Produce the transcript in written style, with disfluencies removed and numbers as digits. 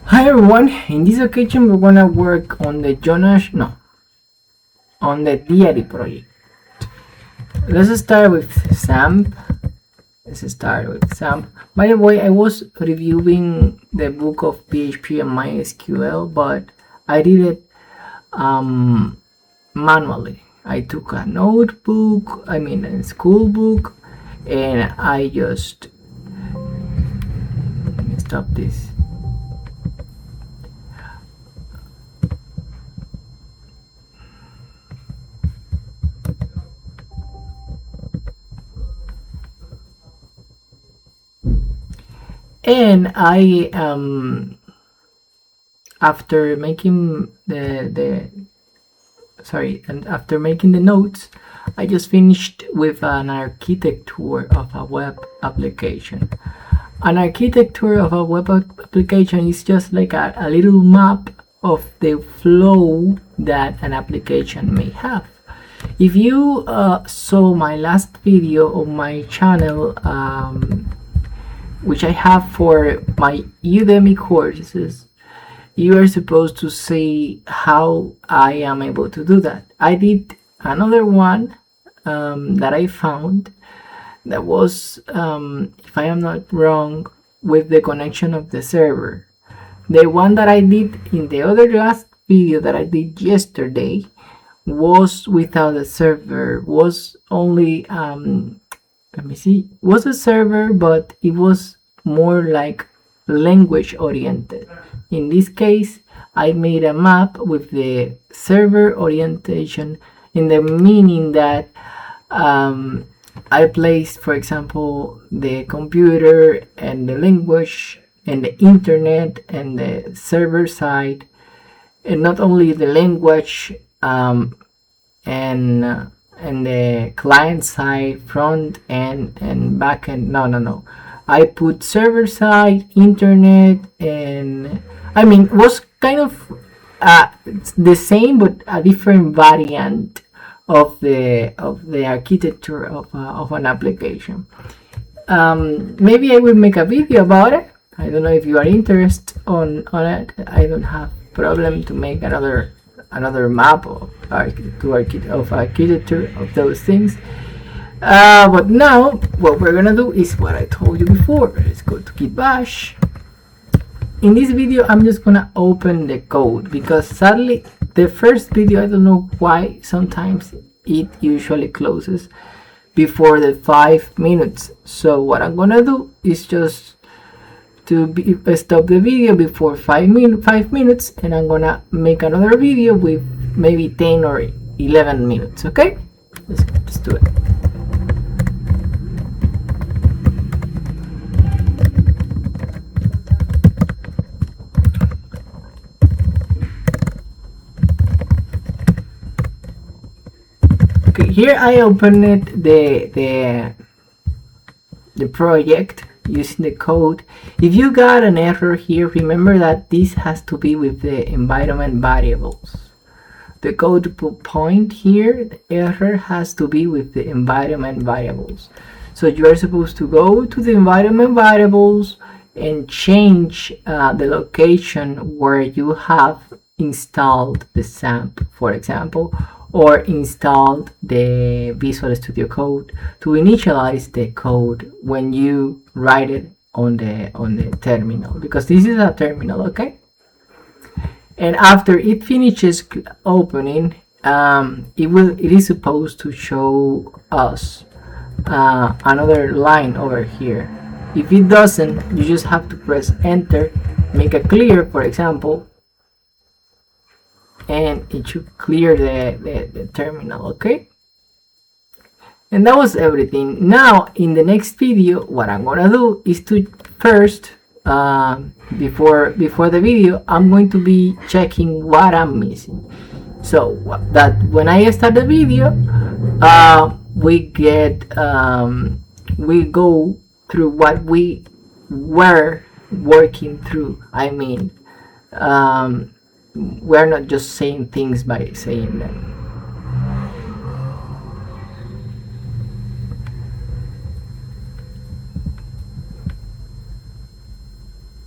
Hi everyone, in this occasion we're gonna work on the deity project. Let's start with SAMP. By the way, I was reviewing the book of PHP and MySQL, but I did it manually. I took a school book, and I just, let me stop this. And I after making after making the notes, I just finished with an architecture of a web application. An architecture of a web application is just like a little map of the flow that an application may have. If you saw my last video on my channel, which I have for my Udemy courses, you are supposed to see how I am able to do that. I did another one that I found that was, if I am not wrong, with the connection of the server. The one that I did in the last video that I did yesterday was without a server, was only was a server, but it was more like language oriented. In this case, I made a map with the server orientation, in the meaning that I placed, for example, the computer and the language and the internet and the server side, and not only the language and the client side, front end and back end. No. I put server side, internet, and it was kind of the same, but a different variant of the architecture of an application. Maybe I will make a video about it. I don't know if you are interested on it. I don't have problem to make another map of architecture of those things. But now what we're gonna do is what I told you before. Let's go to Git bash. In this video I'm just gonna open the code, because sadly the first video, I don't know why, sometimes it usually closes before the 5 minutes. So what I'm gonna do is just to stop the video before 5 minutes, and I'm gonna make another video with maybe 10 or 11 minutes. Okay, let's do it. Okay, here I opened the project using the code. If you got an error here, remember that this has to be with the environment variables. The code point here, the error has to be with the environment variables. So you are supposed to go to the environment variables and change the location where you have installed the SAMP, for example, or installed the Visual Studio Code to initialize the code when you write it on the terminal, because this is a terminal. Okay, and after it finishes opening, it is supposed to show us another line over here. If it doesn't, you just have to press enter, make a clear, for example, and it should clear the terminal. Okay, and that was everything. Now in the next video, what I'm gonna do is to first before the video, I'm going to be checking what I'm missing, so that when I start the video, we go through what we were working through. We're not just saying things by saying them.